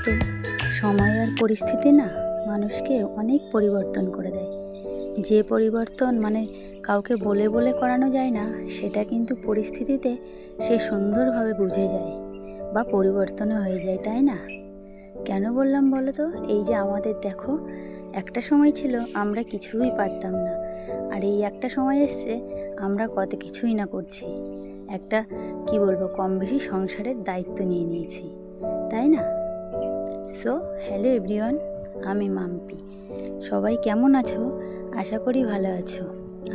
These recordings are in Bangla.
তো সময় আর পরিস্থিতি না মানুষকে অনেক পরিবর্তন করে দেয়। যে পরিবর্তন কাউকে বলে বলে করানো যায় না, সেটা কিন্তু পরিস্থিতিতে সে সুন্দরভাবে বুঝে যায় বা পরিবর্তনও হয়ে যায়, তাই না? কেন বললাম বলো তো? এই যে আমাদের দেখো, একটা সময় ছিল আমরা কিছুই পারতাম না, আর এই একটা সময় এসছে আমরা কত কিছুই না করছি। একটা কি বলবো, কম বেশি সংসারের দায়িত্ব নিয়ে নিয়েছি, তাই না? সো হ্যালো এভরিওয়ান, আমি মাম্পি। সবাই কেমন আছো? আশা করি ভালো আছো,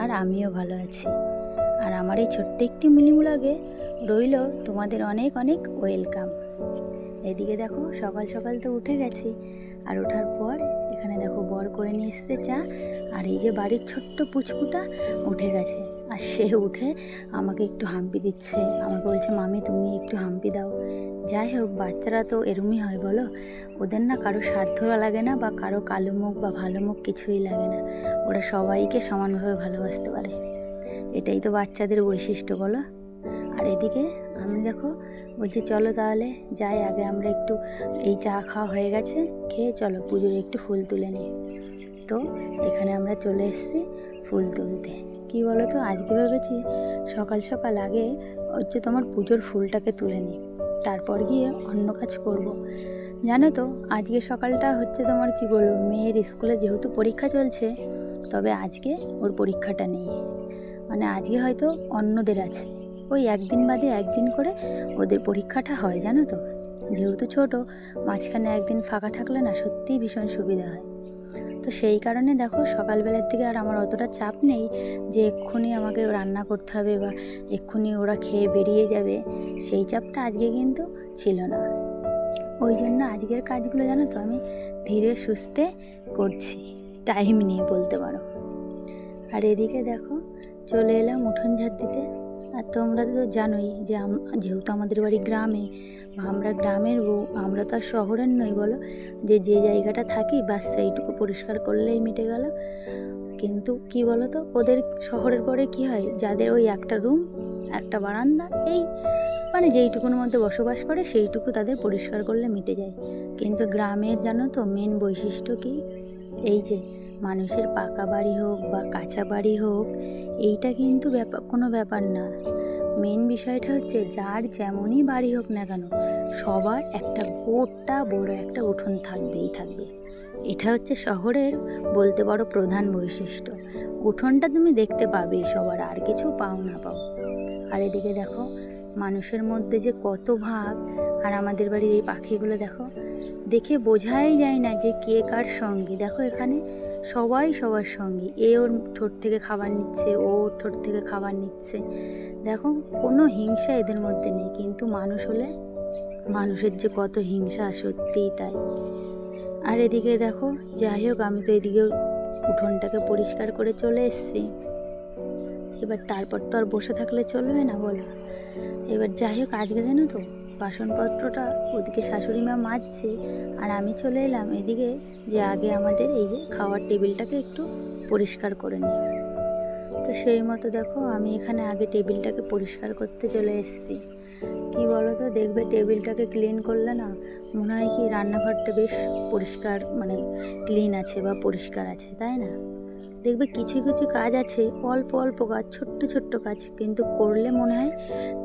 আর আমিও ভালো আছি। আর আমার এই ছোট্ট একটি মিনি ব্লগে রইল তোমাদের অনেক অনেক ওয়েলকাম। এদিকে দেখো, সকাল সকাল তো উঠে গেছি, আর ওঠার পর এখানে দেখো বর করে নিয়ে এসছে চা, আর এই যে বাড়ির ছোট্ট পুচকুটা উঠে গেছে, আর সে উঠে আমাকে একটু হাম্পি দিচ্ছে। আমাকে বলছে, মামি তুমি একটু হাম্পি দাও। যাই হোক, বাচ্চারা তো এরমই হয় বলো, ওদের না কারো স্বার্থরা লাগে না, বা কারো কালো মুখ বা ভালো মুখ কিছুই লাগে না। ওরা সবাইকে সমানভাবে ভালোবাসতে পারে। এটাই তো বাচ্চাদের বৈশিষ্ট্য, বলো। আর এদিকে আমি দেখো বলছি, চলো তাহলে যাই, আগে আমরা একটু এই চা খাওয়া হয়ে গেছে, খেয়ে চলো পুজোর একটু ফুল তুলে নিই। তো এখানে আমরা চলে এসেছি ফুল তুলতে। কি বলো তো, আজকে ভেবেছি সকাল সকাল আগে তোমার পুজোর ফুলটাকে তুলে নিই, তারপর গিয়ে অন্য কাজ করব। জানো তো, আজকে সকালটা তোমার কি বলবো, মেয়ের স্কুলে যেহেতু পরীক্ষা চলছে, তবে আজকে ওর পরীক্ষাটা নেই। আজকে হয়তো অন্যদের আছে, ওই একদিন বাদে একদিন করে ওদের পরীক্ষাটা হয়, জানো তো। যেহেতু ছোট, মাঝখানে একদিন ফাঁকা থাকলে না সত্যিই ভীষণ সুবিধা হয়। তো সেই কারণে দেখো, সকালবেলার দিকে আর আমার অতটা চাপ নেই যে এক্ষুনি আমাকে রান্না করতে হবে বা এক্ষুনি ওরা খেয়ে বেরিয়ে যাবে, সেই চাপটা আজকে কিন্তু ছিল না। ওই জন্য আজকের কাজগুলো জানো তো আমি ধীরে সুস্থে করছি, টাইম নিয়ে বলতে পারো। আর এদিকে দেখো, চলে এলাম উঠোন ঝাড় দিতে। আর তোমরা তো জানোই যে যেহেতু আমাদের বাড়ি গ্রামে, বা আমরা গ্রামের বউ, আমরা তো আর শহরের নই বলো, যে যে জায়গাটা থাকি বাস সেইটুকু পরিষ্কার করলেই মিটে গেল। কিন্তু কি বলো তো, ওদের শহরের পরে কি হয়, যাদের ওই একটা রুম একটা বারান্দা, এই যেইটুকুর মধ্যে বসবাস করে সেইটুকু তাদের পরিষ্কার করলে মিটে যায়। কিন্তু গ্রামের জানো তো মেন বৈশিষ্ট্য কি, এই যে মানুষের পাকা বাড়ি হোক বা কাঁচা বাড়ি হোক, এইটা কিন্তু কোনো ব্যাপার না। মেন বিষয়টা হচ্ছে, যার যেমনই বাড়ি হোক না কেন, সবার একটা গোটা বড় একটা উঠোন থাকবেই থাকবে। এটা হচ্ছে শহরের বলতে পারো প্রধান বৈশিষ্ট্য। উঠোনটা তুমি দেখতে পাবেই সবার, আর কিছু পাও না পাও। আর এদিকে দেখো, মানুষের মধ্যে যে কত ভাগ। আর আমাদের বাড়ির এই পাখিগুলো দেখো, দেখে বোঝাই যায় না যে কে কার সঙ্গী। দেখো এখানে সবাই সবার সঙ্গী, এ ওর ঠোঁট থেকে খাবার নিচ্ছে, ও ওর ঠোঁট থেকে খাবার নিচ্ছে। দেখো, কোনো হিংসা এদের মধ্যে নেই, কিন্তু মানুষ হলে মানুষের যে কত হিংসা, সত্যিই তাই। আর এদিকে দেখো, যাই হোক, আমি তো এদিকে উঠোনটাকে পরিষ্কার করে চলে এসেছি। এবার তারপর তো আর বসে থাকলে চলবে না, বলো। এবার যাই হোক, আজকে জানো তো বাসনপত্রটা ওদিকে শাশুড়ি মা মাজছে, আর আমি চলে এলাম এদিকে, যে আগে আমাদের এই যে খাওয়ার টেবিলটাকে একটু পরিষ্কার করে নিই। তো সেই মতো দেখো, আমি এখানে আগে টেবিলটাকে পরিষ্কার করতে চলে এসেছি। কি বলো তো, দেখবে টেবিলটাকে ক্লিন করলে না মনে হয় কি রান্নাঘরটা বেশ পরিষ্কার, ক্লিন আছে বা পরিষ্কার আছে, তাই না? দেখবে কিছু কিছু কাজ আছে, অল্প অল্প কাজ, ছোট্ট ছোট্ট কাজ, কিন্তু করলে মনে হয়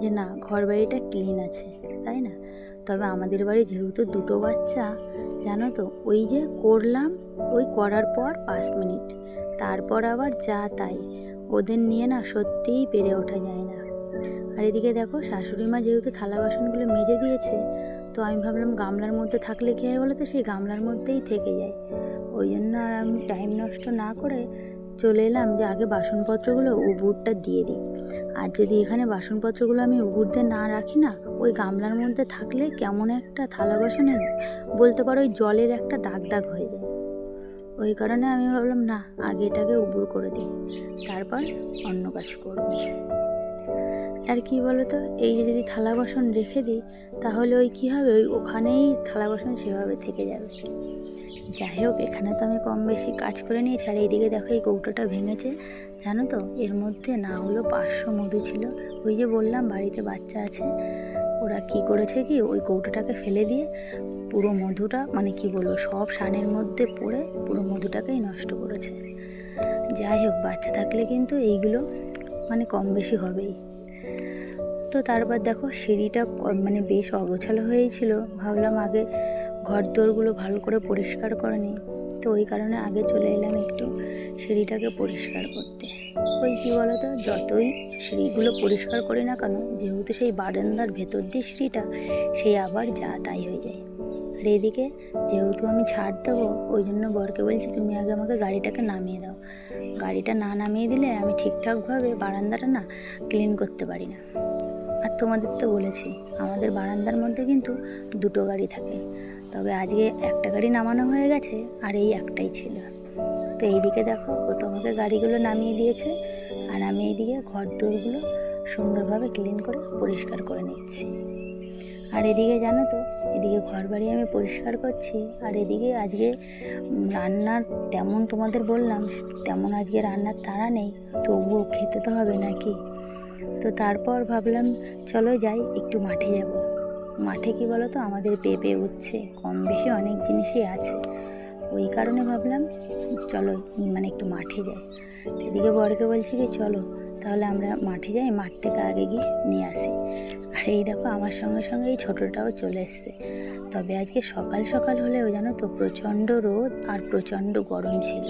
যে না, ঘর বাড়িটা ক্লিন আছে, তাই না? তবে আমাদের বাড়ি যেহেতু দুটো বাচ্চা, জানো তো, ওই যে করলাম, ওই করার পর 5 মিনিট, তারপর আবার যা তাই, ওদের নিয়ে না সত্যিই পেরে ওঠা যায় না। আর এদিকে দেখো, শাশুড়ি মা যেহেতু থালা বাসনগুলো মেজে দিয়েছে, তো আমি ভাবলাম গামলার মধ্যে থাকলে কী হয় বলো তো, সেই গামলার মধ্যেই থেকে যায়। ওই জন্য আর আমি টাইম নষ্ট না করে চলে এলাম যে আগে বাসনপত্রগুলো উবুরটা দিয়ে দিই। আর যদি এখানে বাসনপত্রগুলো আমি উবুর দিয়ে না রাখি না, ওই গামলার মধ্যে থাকলে কেমন একটা থালা বাসনে বলতে পারো ওই জলের একটা দাগ দাগ হয়ে যায়। ওই কারণে আমি ভাবলাম না, আগে এটাকে উবুর করে দিই, তারপর অন্য কাজ করব। আর কি বলো তো, এই যে যদি থালা বাসন রেখে দিই, তাহলে ওই কী হবে, ওখানেই থালা বাসন সেভাবে থেকে যাবে। যাই হোক, এখানে তো আমি কম বেশি কাজ করে নিয়েছি। আর এইদিকে দেখো, এই কৌটোটা ভেঙেছে, জানো তো, এর মধ্যে না হলো 500 মধু ছিল। ওই যে বললাম বাড়িতে বাচ্চা আছে, ওরা কি করেছে কি, ওই কৌটোটাকে ফেলে দিয়ে পুরো মধুটা মানে কি বলবো সব সানের মধ্যে পড়ে পুরো মধুটাকেই নষ্ট করেছে। যাই হোক, বাচ্চা থাকলে কিন্তু এইগুলো মানে কম বেশি হবেই। তো তারপর দেখো সিঁড়িটা মানে বেশ অগোছালো হয়েছিল, ভাবলাম আগে ঘর দোরগুলো ভালো করে পরিষ্কার করে নিই। তো ওই কারণে আগে চলে এলাম একটু সিঁড়িটাকে পরিষ্কার করতে। ওই কী বলতো, যতই সিঁড়িগুলো পরিষ্কার করি না কেন, যেহেতু সেই বারান্দার ভেতর দিয়ে সিঁড়িটা, সেই আবার যা তাই হয়ে যায়। আর এদিকে যেহেতু আমি ছাড় দেবো, ওই জন্য বরকে বলছি তুমি আগে আমাকে গাড়িটাকে নামিয়ে দাও। গাড়িটা না নামিয়ে দিলে আমি ঠিকঠাকভাবে বারান্দাটা না ক্লিন করতে পারি না। আর তোমাদের তো বলেছি আমাদের বারান্দার মধ্যে কিন্তু দুটো গাড়ি থাকে, তবে আজকে একটা গাড়ি নামানো হয়ে গেছে আর এই একটাই ছিল। তো এইদিকে দেখো ও তোমাকে গাড়িগুলো নামিয়ে দিয়েছে, আর আমি এইদিকে ঘর দোরগুলো সুন্দরভাবে ক্লিন করে পরিষ্কার করে নিচ্ছি। আর এদিকে জানো তো, এদিকে ঘর বাড়ি আমি পরিষ্কার করছি, আর এদিকে আজকে রান্নার তেমন তোমাদের বললাম তেমন আজকে রান্নার তাড়া নেই, তবুও খেতে তো হবে নাকি। তো তারপর ভাবলাম চলো যাই একটু মাঠে যাব। মাঠে কি বলো তো, আমাদের পেঁপে উঠছে, কম বেশি অনেক জিনিসই আছে, ওই কারণে ভাবলাম চলো মানে একটু মাঠে যাই। এদিকে বরকে বলছি কি চলো তাহলে আমরা মাঠে যাই, মাঠ থেকে আগে গিয়ে নিয়ে আসি। আর এই দেখো আমার সঙ্গে সঙ্গে এই ছোটোটাও চলে এসছে। তবে আজকে সকাল সকাল হলেও জানো তো প্রচণ্ড রোদ আর প্রচণ্ড গরম ছিল।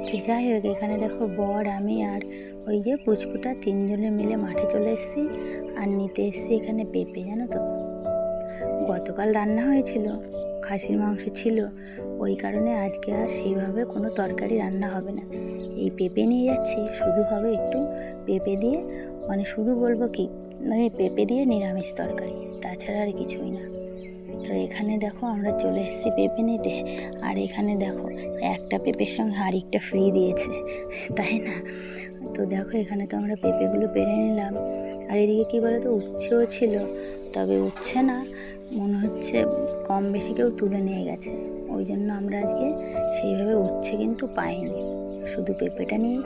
তো যাই হোক, এখানে দেখো বর আমি আর ওই যে পুচকুটা তিনজনে মিলে মাঠে চলে এসেছি আর নিতে এসেছি এখানে পেঁপে। জানো তো গতকাল রান্না হয়েছিল, খাসির মাংস ছিল, ওই কারণে আজকে আর সেইভাবে কোনো তরকারি রান্না হবে না। এই পেঁপে নিয়ে যাচ্ছি, শুধু হবে একটু পেঁপে দিয়ে, মানে শুধু বলবো কি মানে পেঁপে দিয়ে নিরামিষ তরকারি, তাছাড়া আর কিছুই না। তো এখানে দেখো আমরা চলে এসেছি পেঁপে নিতে, আর এখানে দেখো একটা পেঁপের সঙ্গে আরেকটা ফ্রি দিয়েছে, তাই না? তো দেখো এখানে তো আমরা পেঁপেগুলো পেরে নিলাম। আর এদিকে কী বলো তো, উচ্ছেও ছিল, তবে উচ্ছে না মনে হচ্ছে কম বেশি কেউ তুলে নিয়ে গেছে, ওই জন্য আমরা আজকে সেইভাবে উচ্ছে কিন্তু পাইনি, শুধু পেঁপেটা নিয়ে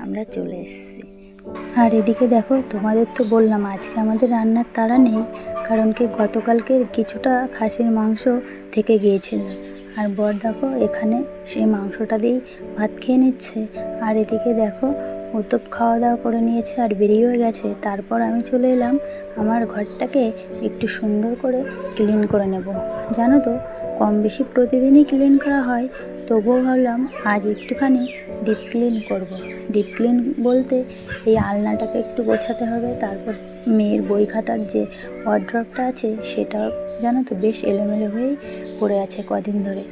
আমরা চলে এসেছি। আর এদিকে দেখো তোমাদের তো বললাম আজকে আমাদের রান্নার তাড়া নেই, কারণ কি গতকালকে কিছুটা খাসির মাংস থেকে গিয়েছিল, আর বর দেখো এখানে সেই মাংসটা দিয়েই ভাত খেয়ে নিচ্ছে। আর এদিকে দেখো ও তো খাওয়া দাওয়া করে নিয়েছে আর বেরিয়েও গেছে। তারপর আমি চলে এলাম আমার ঘরটাকে একটু সুন্দর করে ক্লিন করে নেব। জানো তো কম বেশি প্রতিদিনই ক্লিন করা হয়, তবুও ভাবলাম আজ একটুখানি ডিপ ক্লিন করব। ডিপ ক্লিন বলতে এই আলনাটাকে একটু গোছাতে হবে, তারপর মেয়ের বই খাতার যে ওয়ার্ড্রপটা আছে সেটাও জানো তো বেশ এলোমেলো হয়েই পড়ে আছে কদিন ধরে।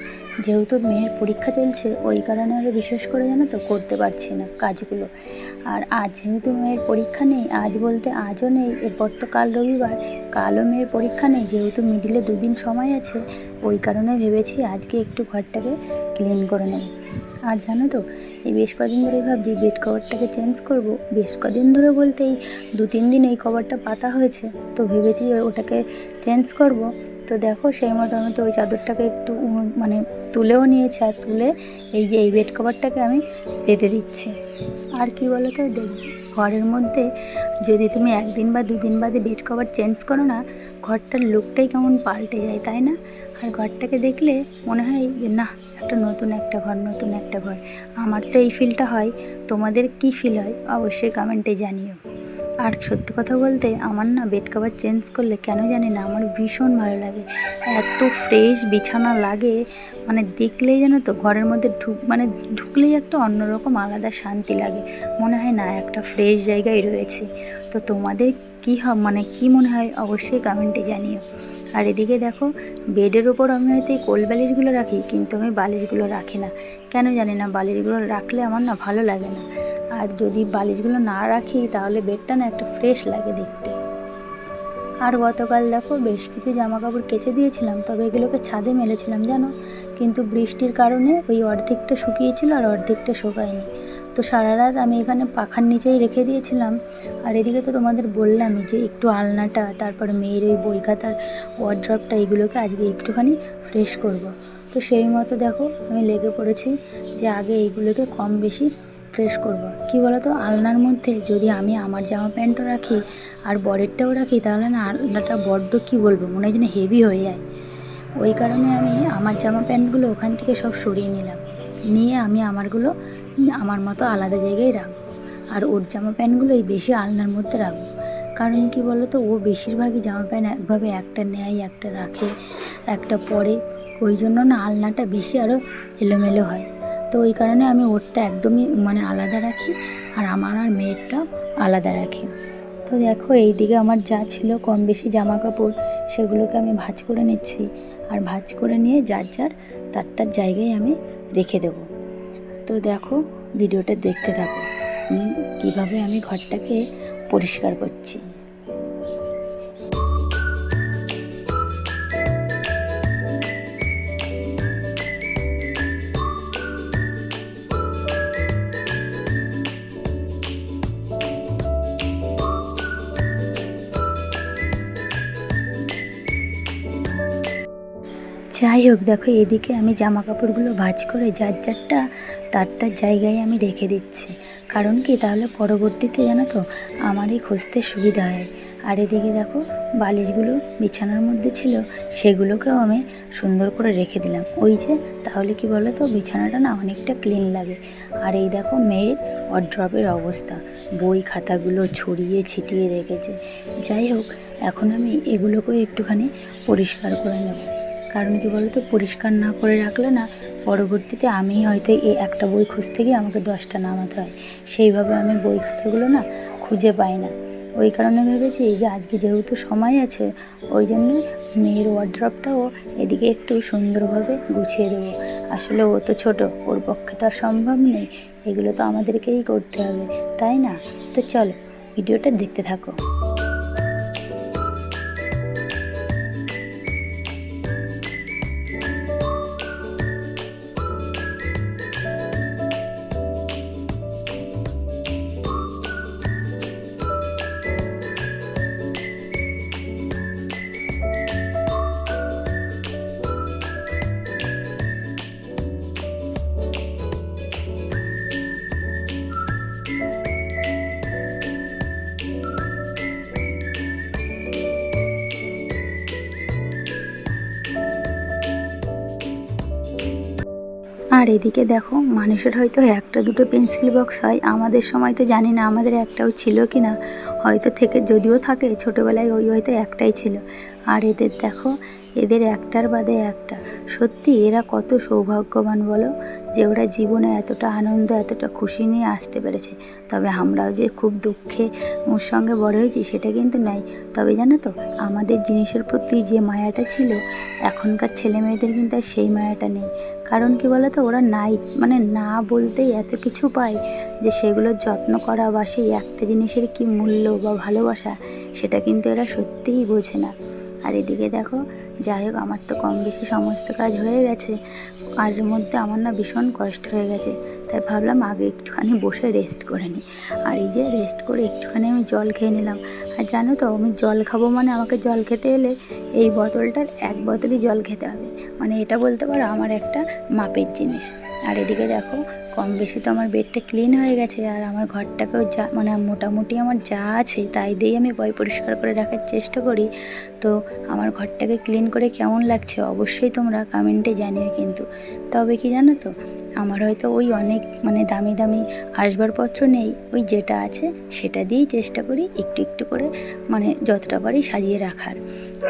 যেহেতু মেয়ের পরীক্ষা চলছে ওই কারণে আরও বিশেষ করে জানো তো করতে পারছি না কাজগুলো। আর আজ যেহেতু মেয়ের পরীক্ষা নেই, আজ বলতে আজও নেই, এরপর তো কাল রবিবার, কালও মেয়ের পরীক্ষা নেই, যেহেতু মিডিলে দুদিন সময় আছে, ওই কারণে ভেবেছি আজকে একটু ঘরটাকে ক্লিন করে নেব। আর জানো তো এই বেশ কদিন ধরে ভাবছি বেড কভারটাকে চেঞ্জ করব। বেশ কদিন ধরে বলতে এই 2-3 দিন এই কভারটা পাতা হয়েছে, তো ভেবেছি ওটাকে চেঞ্জ করব। তো দেখো সেই মতো আমি তো ওই চাদরটাকে একটু মানে তুলেও নিয়েছি, আর তুলে এই যে এই বেড কভারটাকে আমি পেতে দিচ্ছি। আর কি বলো তো, ঘরের মধ্যে যদি তুমি 1 দিন বা 2 দিন বাদে বেড কভার চেঞ্জ করো না, ঘরটার লুকটাই কেমন পাল্টে যায়, তাই না? আর ঘরটাকে দেখলে মনে হয় যে না একটা নতুন একটা ঘর, নতুন একটা ঘর। আমার তো এই ফিলটা হয়, তোমাদের কি ফিল হয় অবশ্যই কমেন্টে জানিও। আর সত্যি কথা বলতে আমার না বেড কভার চেঞ্জ করলে কেন জানি না আমার ভীষণ ভালো লাগে, এত ফ্রেশ বিছানা লাগে, মানে দেখলেই যেন তো ঘরের মধ্যে ঢুকলেই একটা অন্যরকম আলাদা শান্তি লাগে, মনে হয় না একটা ফ্রেশ জায়গায় রয়েছে। তো তোমাদের কি মনে হয় অবশ্যই কমেন্টে জানিও। আর এদিকে দেখো বেডের ওপর আমি হয়তো এই কোল বালিশগুলো রাখি, কিন্তু আমি বালিশগুলো রাখি না, কেন জানি না, বালিশগুলো রাখলে আমার না ভালো লাগে না। আর যদি বালিশগুলো না রাখি তাহলে বেডটা না একটা ফ্রেশ লাগে দেখতে। আর গতকাল দেখো বেশ কিছু জামা কাপড় কেচে দিয়েছিলাম, তবে এগুলোকে ছাদে মেলেছিলাম জানো, কিন্তু বৃষ্টির কারণে ওই অর্ধেকটা শুকিয়েছিল আর অর্ধেকটা শুকায়নি। তো সারা রাত আমি এখানে পাখার নিচেই রেখে দিয়েছিলাম। আর এদিকে তো তোমাদের বললামই যে একটু আলনাটা, তারপর মেয়ের ওই বই খাতার ওয়ার্ড্রপটা, এগুলোকে আজকে একটুখানি ফ্রেশ করব। তো সেই মতো দেখো আমি লেগে পড়েছি যে আগে এইগুলোকে কম বেশি প্রেস করব। কি বলো তো, আলনার মধ্যে যদি আমি আমার জামা প্যান্টও রাখি আর বরেরটাও রাখি, তাহলে না আলনাটা বড্ড কী বলবো, মনে হয় যেন হেভি হয়ে যায়। ওই কারণে আমি আমার জামা প্যান্টগুলো ওখান থেকে সব সরিয়ে নিলাম, নিয়ে আমি আমারগুলো আমার মতো আলাদা জায়গায় রাখবো, আর ওর জামা প্যান্টগুলোই বেশি আলনার মধ্যে রাখবো। কারণ কি বলো তো, ও বেশিরভাগই জামা প্যান্ট একভাবে একটা নেয়, একটা রাখে, একটা পরে, ওই জন্য না আলনাটা বেশি আরও এলোমেলো হয়। তো ওই কারণে আমি ওরটা একদমই মানে আলাদা রাখি, আর আমার আর মেয়েরটা আলাদা রাখি। তো দেখো, এই দিকে আমার যা ছিল কম বেশি জামা কাপড়, সেগুলোকে আমি ভাঁজ করে নিচ্ছি, আর ভাঁজ করে নিয়ে যার যার তার জায়গায় আমি রেখে দেব। তো দেখো, ভিডিওটা দেখতে থাকো কীভাবে আমি ঘরটাকে পরিষ্কার করছি। যাই হোক, দেখো এদিকে আমি জামা কাপড়গুলো ভাঁজ করে যার যারটা তার জায়গায় আমি রেখে দিচ্ছি। কারণ কি, তাহলে পরবর্তীতে জানো তো আমারই খুঁজতে সুবিধা হয়। আর এদিকে দেখো, বালিশগুলো বিছানার মধ্যে ছিল, সেগুলোকেও আমি সুন্দর করে রেখে দিলাম। ওই যে, তাহলে কি বলো তো, বিছানাটা না অনেকটা ক্লিন লাগে। আর এই দেখো মেয়ের ওয়ারড্রবের অবস্থা, বই খাতাগুলো ছড়িয়ে ছিটিয়ে রেখেছে। যাই হোক, এখন আমি এগুলোকেও একটুখানি পরিষ্কার করে নেব। কারণ কি বলো তো, পরিষ্কার না করে রাখলে না পরবর্তীতে আমি হয়তো এই একটা বই খুঁজতে গিয়ে আমাকে 10টা নামাতে হয়। সেইভাবে আমি বই খাতাগুলো না খুঁজে পাই না। ওই কারণে ভেবেছি যে আজকে যেহেতু সময় আছে, ওই জন্য মেয়ের ওয়ারড্রবটাও এদিকে একটু সুন্দরভাবে গুছিয়ে দেবো। আসলে ও তো ছোটো, ওর পক্ষে তো আর সম্ভব নেই, এগুলো তো আমাদেরকেই করতে হবে, তাই না? তো চলো, ভিডিওটা দেখতে থাকো। আর এদিকে দেখো, মানুষের হয়তো একটা দুটো পেন্সিল বক্স হয়, আমাদের সময় তো জানি না আমাদের একটাও ছিল কি না, হয়তো থেকে যদিও থাকে ছোটোবেলায় ওই হয়তো একটাই ছিল। আর এদের দেখো, এদের একটার বাদে একটা। সত্যি এরা কত সৌভাগ্যবান বলো, যে ওরা জীবনে এতটা আনন্দ এতটা খুশি নিয়ে আসতে পেরেছে। তবে আমরাও যে খুব দুঃখে ওর সঙ্গে বড় হয়েছি সেটা কিন্তু নয়। তবে জানো তো, আমাদের জিনিসের প্রতি যে মায়াটা ছিল, এখনকার ছেলে মেয়েদের কিন্তু আর সেই মায়াটা নেই। কারণ কি বলো তো, ওরা নাই মানে না বলতেই এত কিছু পায় যে সেগুলোর যত্ন করা বা সেই একটা জিনিসের কি মূল্য বা ভালোবাসা, সেটা কিন্তু এরা সত্যিই বোঝে না। আর এদিকে দেখো, যাই হোক, আমার তো কম বেশি সমস্ত কাজ হয়ে গেছে, আর এর মধ্যে আমার না ভীষণ কষ্ট হয়ে গেছে। তাই ভাবলাম আগে একটুখানি বসে রেস্ট করে নিই। আর এই যে রেস্ট করে একটুখানি আমি জল খেয়ে নিলাম। আর জানো তো, আমি জল খাবো মানে আমাকে জল খেতে এলে এই বোতলটার এক বোতলই জল খেতে হবে, মানে এটা বলতে পারো আমার একটা মাপের জিনিস। আর এদিকে দেখো, কম বেশি তো আমার বেডটা ক্লিন হয়ে গেছে, আর আমার ঘরটাকেও যা মানে মোটামুটি আমার যা আছে তাই দিয়েই আমি পরিষ্কার করে রাখার চেষ্টা করি। তো আমার ঘরটাকে ক্লিন করে কেমন লাগছে অবশ্যই তোমরা কমেন্টে জানিও কিন্তু। তবে কি জানো তো, আমার হয়তো ওই অনেক মানে দামি দামি আসবাবপত্র নেই, ওই যেটা আছে সেটা দিয়েই চেষ্টা করি একটু একটু করে মানে যতটা পারি সাজিয়ে রাখার।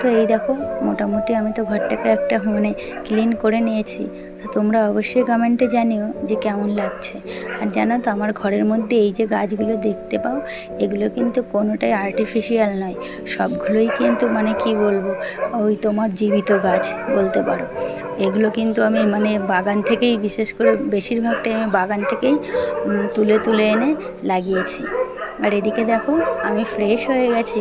তো এই দেখো, মোটামুটি আমি তো ঘরটাকে একটা মানে ক্লিন করে নিয়েছি। তো তোমরা অবশ্যই কমেন্টে জানিও যে কেমন লাগছে। আর জানো তো, আমার ঘরের মধ্যে এই যে গাছগুলো দেখতে পাও, এগুলো কিন্তু কোনোটাই আর্টিফিশিয়াল নয়, সবগুলোই কিন্তু মানে কি বলবো, ওই তোমার জীবিত গাছ বলতে পারো। এগুলো কিন্তু আমি মানে বাগান থেকেই, বিশেষ করে বেশিরভাগটাই আমি বাগান থেকেই তুলে তুলে এনে লাগিয়েছি। আর এদিকে দেখো, আমি ফ্রেশ হয়ে গেছি।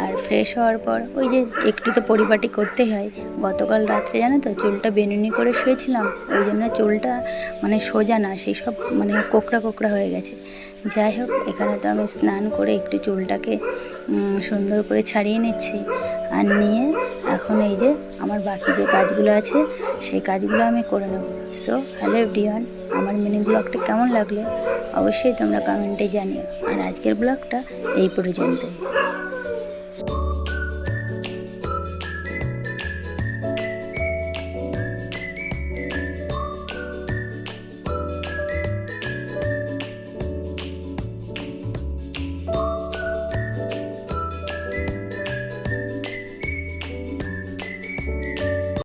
আর ফ্রেশ হওয়ার পর ওই যে একটু তো পরিপাটি করতেই হয়। গতকাল রাত্রে জানো তো, চুলটা বেনুনি করে শুয়েছিলাম, ওই জন্য চুলটা মানে সোজা না, সেই সব মানে কোকড়া কোকড়া হয়ে গেছে। যাই হোক, এখানে তো আমি স্নান করে একটু চুলটাকে সুন্দর করে ছাড়িয়ে নিচ্ছি। আর নিয়ে এখন এই যে আমার বাকি যে কাজগুলো আছে সেই কাজগুলো আমি করে নেব। সো হ্যালো এভরিওয়ান, আমার মিনি ব্লগটা কেমন লাগলো অবশ্যই তোমরা কমেন্টে জানিও। আর আজকের ব্লগটা এই পর্যন্তই।